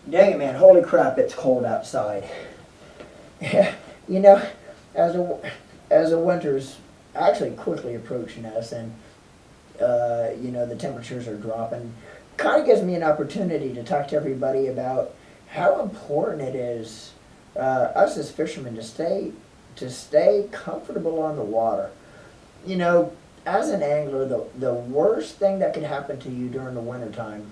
Dang it, man! Holy crap! It's cold outside. you know, as a winter's actually quickly approaching us, and the temperatures are dropping. Kind of gives me an opportunity to talk to everybody about how important it is us as fishermen to stay comfortable on the water. You know, as an angler, the worst thing that could happen to you during the wintertime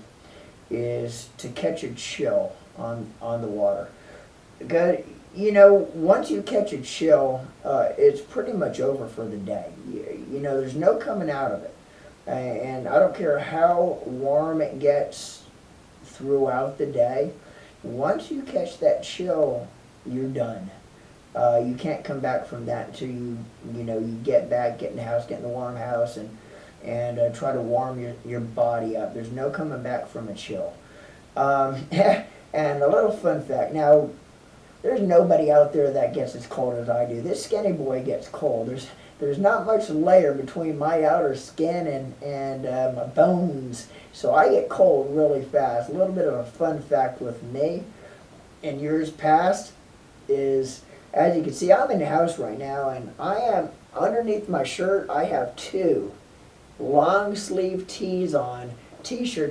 is to catch a chill on the water. Because, once you catch a chill, it's pretty much over for the day. There's no coming out of it. And I don't care how warm it gets throughout the day, once you catch that chill, you're done. You can't come back from that until you get back, get in the house, get in the warm house, and try to warm your body up. There's no coming back from a chill. And a little fun fact, now, there's nobody out there that gets as cold as I do. This skinny boy gets cold. There's not much layer between my outer skin and my bones, so I get cold really fast. A little bit of a fun fact with me in years past is, as you can see, I'm in the house right now, and I am, underneath my shirt, I have two long sleeve t-shirts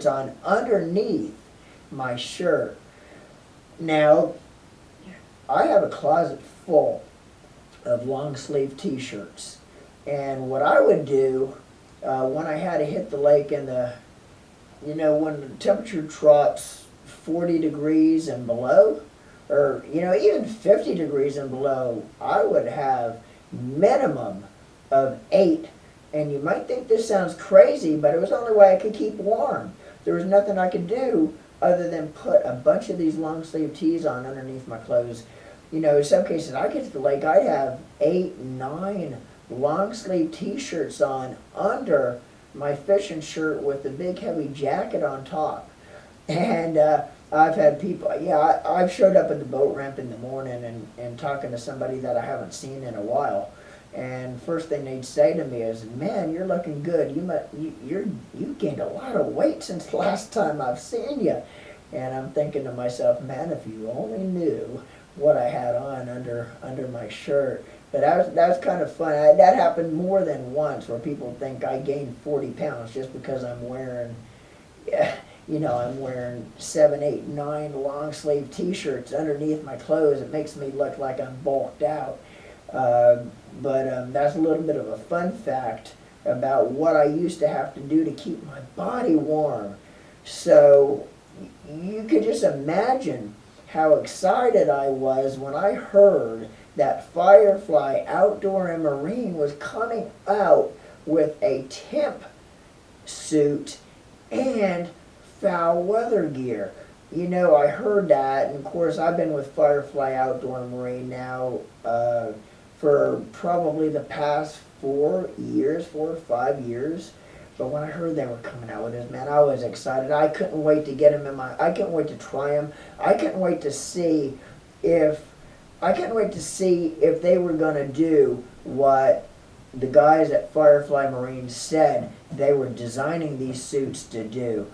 on underneath my shirt. Now, I have a closet full of long sleeve t-shirts, and what I would do when I had to hit the lake and when the temperature drops 40 degrees and below, or even 50 degrees and below, I would have minimum of 8. And you might think this sounds crazy, but it was the only way I could keep warm. There was nothing I could do other than put a bunch of these long sleeve tees on underneath my clothes. In some cases, I get to the lake, I'd have 8, 9 long sleeve t-shirts on under my fishing shirt with a big heavy jacket on top. And I've had people, I've showed up at the boat ramp in the morning and talking to somebody that I haven't seen in a while. And first thing they'd say to me is, "Man, you're looking good. You gained a lot of weight since the last time I've seen you." And I'm thinking to myself, man, if you only knew what I had on under my shirt. But that was kind of fun. That happened more than once, where people think I gained 40 pounds just because I'm wearing, I'm wearing 7, 8, 9 long sleeve t-shirts underneath my clothes. It makes me look like I'm bulked out. But that's a little bit of a fun fact about what I used to have to do to keep my body warm. So you could just imagine how excited I was when I heard that Firefly Outdoor and Marine was coming out with a temp suit and foul weather gear. I heard that, and of course I've been with Firefly Outdoor and Marine now for probably the past 4 or 5 years. But when I heard they were coming out with this, man, I was excited. I couldn't wait to get them I couldn't wait to try them. I couldn't wait to see if they were going to do what the guys at Firefly Marine said they were designing these suits to do.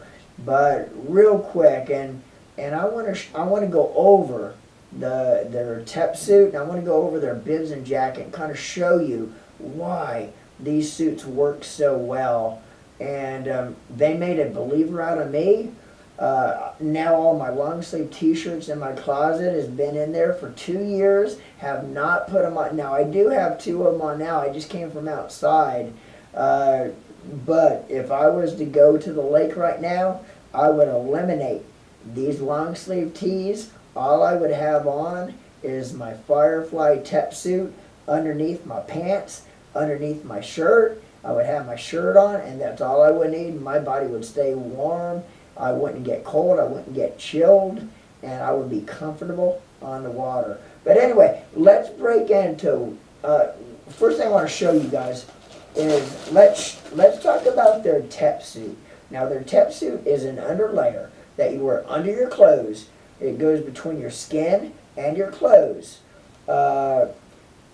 But real quick, and I want to go over their TEP suit, and I want to go over their bibs and jacket and kind of show you why these suits work so well. And they made a believer out of me. Now all my long sleeve t-shirts in my closet has been in there for 2 years, have not put them on. Now I do have 2 of them on now, I just came from outside. But if I was to go to the lake right now, I would eliminate these long sleeve tees. All I would have on is my Firefly TEP suit underneath my pants, underneath my shirt. I would have my shirt on, and that's all I would need. My body would stay warm. I wouldn't get cold. I wouldn't get chilled, and I would be comfortable on the water. But anyway, let's break into. First thing I want to show you guys is let's talk about their TEP suit. Now, their TEP suit is an underlayer that you wear under your clothes. It goes between your skin and your clothes.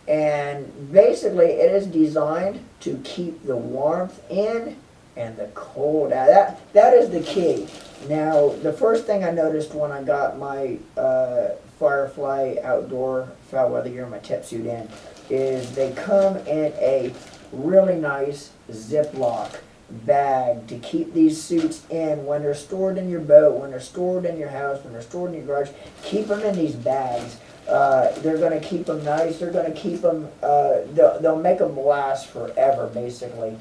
And basically, it is designed to keep the warmth in and the cold air. That is the key. Now, the first thing I noticed when I got my Firefly outdoor foul weather gear, my tip suit in, is they come in a really nice Ziploc bag to keep these suits in when they're stored in your boat, when they're stored in your house, when they're stored in your garage. Keep them in these bags. They're going to keep them nice. They're going to keep them. They'll make them last forever, basically.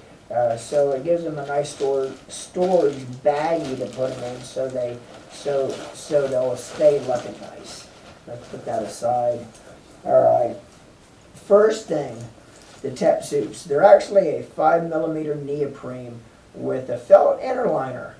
So it gives them a nice storage baggie to put them in, so they'll stay looking nice. Let's put that aside. All right. First thing, the tep suits. They're actually a 5mm neoprene with a felt inner liner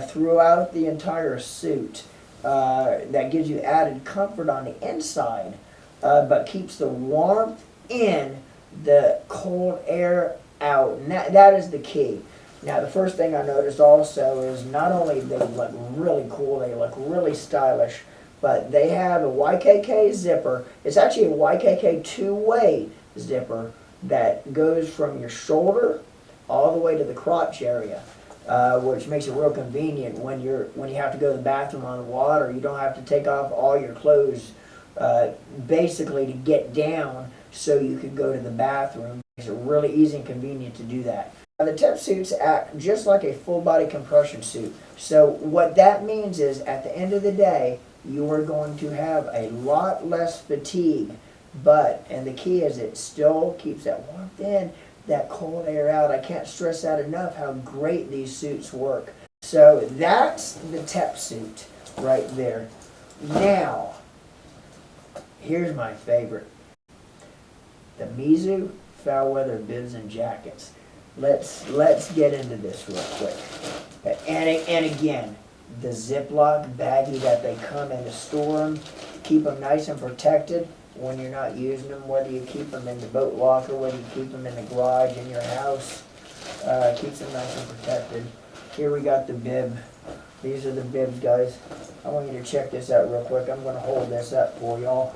throughout the entire suit. That gives you added comfort on the inside, but keeps the warmth in, the cold air out. And that is the key. Now, the first thing I noticed also is not only they look really cool, they look really stylish, but they have a YKK zipper. It's actually a YKK two-way zipper that goes from your shoulder all the way to the crotch area, which makes it real convenient when you have to go to the bathroom on the water. You don't have to take off all your clothes basically to get down so you can go to the bathroom. It's really easy and convenient to do that. Now, the tep suits act just like a full body compression suit. So what that means is at the end of the day, you are going to have a lot less fatigue, and the key is it still keeps that warmth in, that cold air out. I can't stress that enough how great these suits work. So that's the tep suit right there. Now, here's my favorite. The Mizu foul weather bibs and jackets. Let's get into this real quick. And again, the Ziploc baggie that they come in to store them, keep them nice and protected when you're not using them, whether you keep them in the boat locker, whether you keep them in the garage, in your house, keeps them nice and protected. Here we got the bib. These are the bibs, guys. I want you to check this out real quick. I'm going to hold this up for y'all.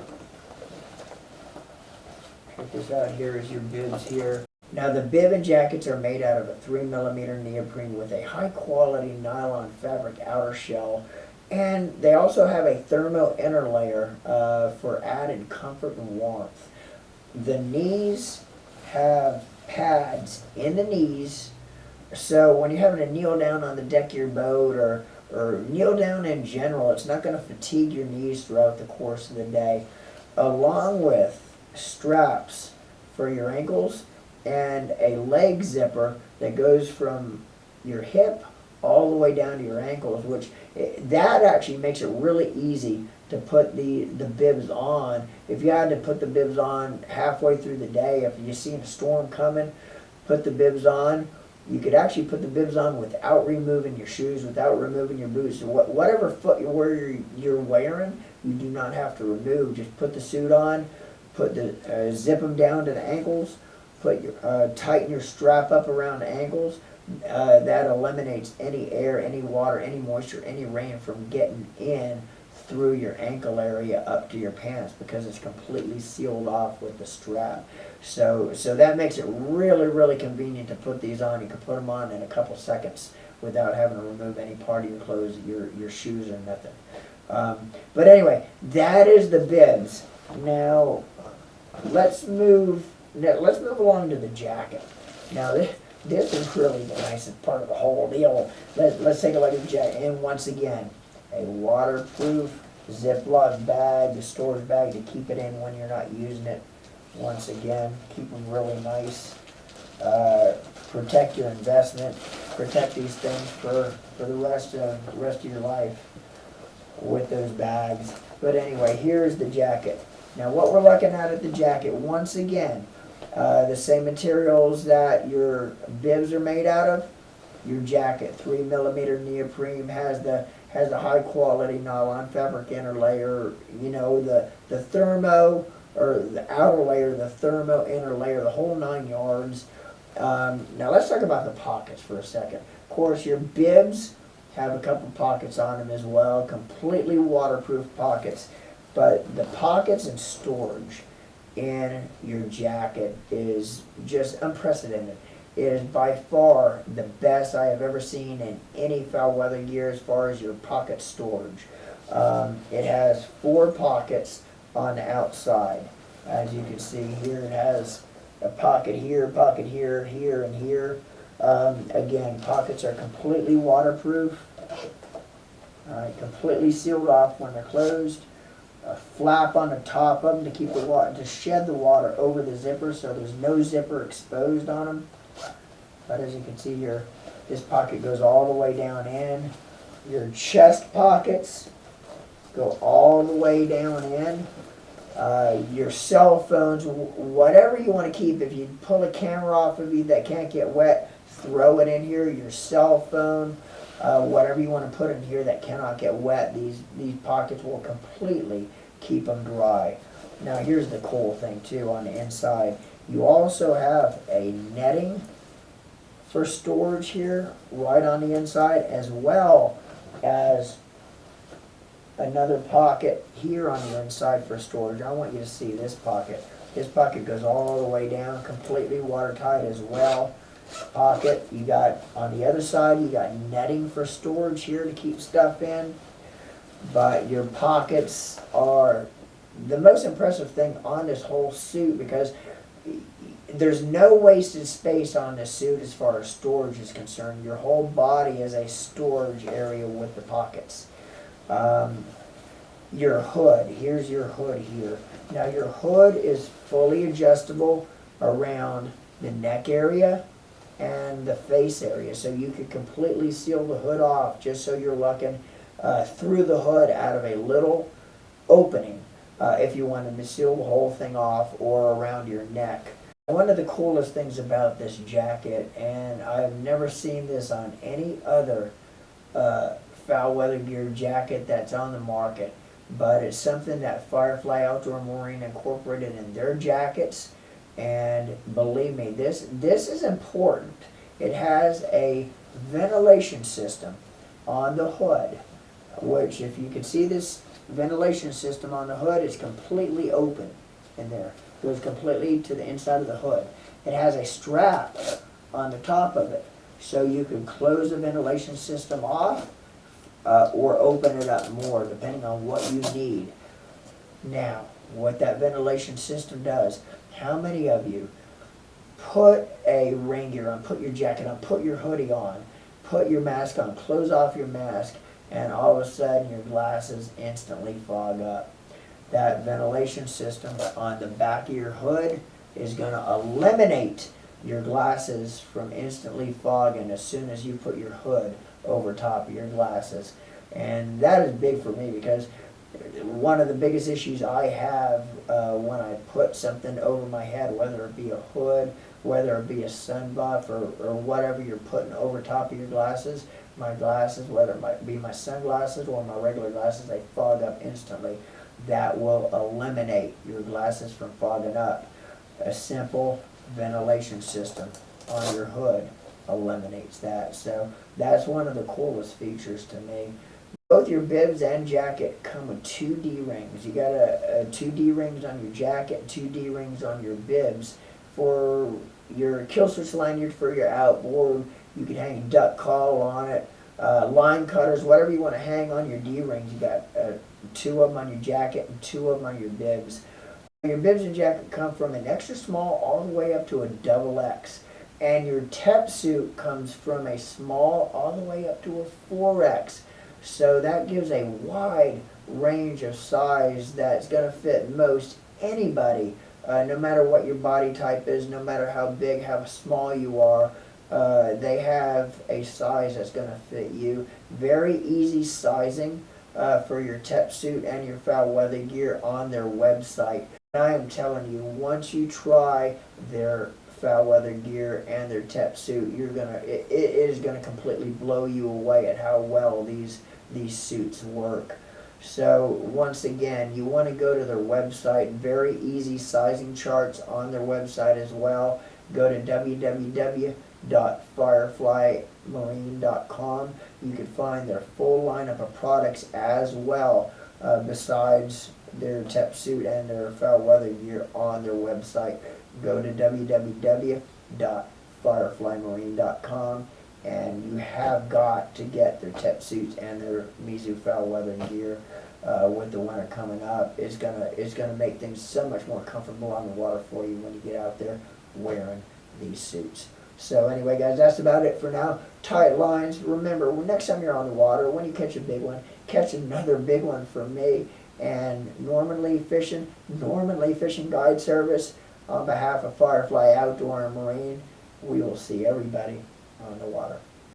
Check this out. Here is your bibs here. Now, the bib and jackets are made out of a 3mm neoprene with a high-quality nylon fabric outer shell, and they also have a thermo inner layer for added comfort and warmth. The knees have pads in the knees, so when you're having to kneel down on the deck of your boat or kneel down in general, it's not going to fatigue your knees throughout the course of the day, along with straps for your ankles and a leg zipper that goes from your hip all the way down to your ankles, which that actually makes it really easy to put the bibs on. If you had to put the bibs on halfway through the day, if you see a storm coming, put the bibs on. You could actually put the bibs on without removing your shoes, without removing your boots. So whatever footwear you're wearing, you do not have to remove. Just put the suit on, zip them down to the ankles, tighten your strap up around the ankles. That eliminates any air, any water, any moisture, any rain from getting in through your ankle area up to your pants, because it's completely sealed off with the strap. So that makes it really, really convenient to put these on. You can put them on in a couple seconds without having to remove any part of your clothes, your shoes, or nothing. But anyway, that is the bibs. Now let's move along to the jacket. Now this is really the nicest part of the whole deal. Let's take a look at the jacket. And once again, a waterproof Ziploc bag, the storage bag to keep it in when you're not using it. Once again, keep them really nice. Protect your investment. Protect these things for the rest of your life with those bags. But anyway, here's the jacket. Now what we're looking at the jacket, once again, the same materials that your bibs are made out of, your jacket, 3mm neoprene, has the high quality nylon fabric inner layer, the thermo, or the outer layer, the thermo inner layer, the whole 9 yards. Now let's talk about the pockets for a second. Of course, your bibs have a couple pockets on them as well, completely waterproof pockets, but the pockets and storage in your jacket is just unprecedented. It is by far the best I have ever seen in any foul weather gear as far as your pocket storage. It has 4 pockets on the outside. As you can see here, it has a pocket here, here, and here. Again, pockets are completely waterproof. Completely sealed off when they're closed. A flap on the top of them to keep the water, to shed the water over the zipper, so there's no zipper exposed on them. But as you can see here, this pocket goes all the way down in. Your chest pockets go all the way down in. Your cell phones, whatever you want to keep. If you pull a camera off of you that can't get wet, throw it in here. Your cell phone, whatever you want to put in here that cannot get wet, these pockets will completely keep them dry. Now here's the cool thing too on the inside. You also have a netting for storage here right on the inside, as well as another pocket here on the inside for storage. I want you to see this pocket. This pocket goes all the way down, completely watertight as well. Pocket, you got on the other side, you got netting for storage here to keep stuff in. But your pockets are the most impressive thing on this whole suit, because there's no wasted space on this suit as far as storage is concerned. Your whole body is a storage area with the pockets. Your hood, here's your hood here. Now your hood is fully adjustable around the neck area and the face area, so you could completely seal the hood off just so you're looking through the hood out of a little opening if you wanted to seal the whole thing off, or around your neck. One of the coolest things about this jacket, and I've never seen this on any other foul weather gear jacket that's on the market, but it's something that Firefly Outdoor Marine incorporated in their jackets. And believe me, this is important. It has a ventilation system on the hood, which, if you can see, this ventilation system on the hood is completely open in there. Goes completely to the inside of the hood. It has a strap on the top of it, so you can close the ventilation system off or open it up more, depending on what you need. Now, what that ventilation system does, how many of you put a rain gear on, put your jacket on, put your hoodie on, put your mask on, close off your mask, and all of a sudden your glasses instantly fog up? That ventilation system on the back of your hood is going to eliminate your glasses from instantly fogging as soon as you put your hood over top of your glasses. And that is big for me, because one of the biggest issues I have when I put something over my head, whether it be a hood, whether it be a sun buff, or whatever you're putting over top of your glasses, my glasses, whether it might be my sunglasses or my regular glasses, they fog up instantly. That will eliminate your glasses from fogging up. A simple ventilation system on your hood eliminates that. So that's one of the coolest features to me. Both your bibs and jacket come with 2 D-rings. You got a 2 D-rings on your jacket, 2 D-rings on your bibs. For your kill switch lanyard for your outboard, you can hang a duck call on it, line cutters, whatever you want to hang on your D-rings. You got 2 of them on your jacket and 2 of them on your bibs. Your bibs and jacket come from an extra small all the way up to a XX. And your TEP suit comes from a small all the way up to a 4X. So that gives a wide range of size that's going to fit most anybody, no matter what your body type is, no matter how big, how small you are. They have a size that's going to fit you. Very easy sizing for your TEP suit and your foul weather gear on their website. I am telling you, once you try their foul weather gear and their TEP suit, it is gonna completely blow you away at how well these suits work. So once again, you want to go to their website. Very easy sizing charts on their website as well. Go to www.fireflymarine.com. You can find their full lineup of products as well, besides their TEP suit and their foul weather gear on their website. Go to www.fireflymarine.com. fireflymarine.com, and you have got to get their tip suits and their Mizu foul weathering gear. With the winter coming up, is gonna make things so much more comfortable on the water for you when you get out there wearing these suits. So anyway, guys, that's about it for now. Tight lines. Remember, next time you're on the water, when you catch a big one, catch another big one from me. And Norman Lee Fishing Guide Service, on behalf of Firefly Outdoor and Marine, we will see everybody on the water.